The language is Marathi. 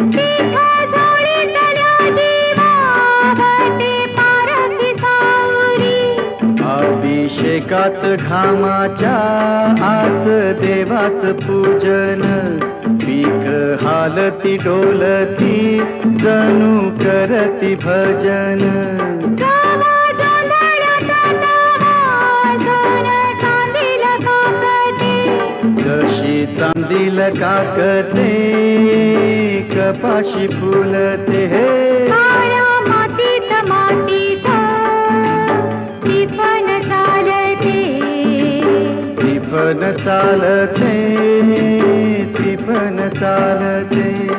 तिथा जोडीतल्या जीवावते पारखी सावरी. अभिषेकात घामाच्या आस देवाच पूजन. पीक हालती डोलती जणू करती भजन. गावा जोंधळ्यात वाजून चांदील काकते. जशी चांदील काकते कपाशी फुलते. काळ्या मातीत मातीत टिपण चालते. टिपण चालते टिपण चालते.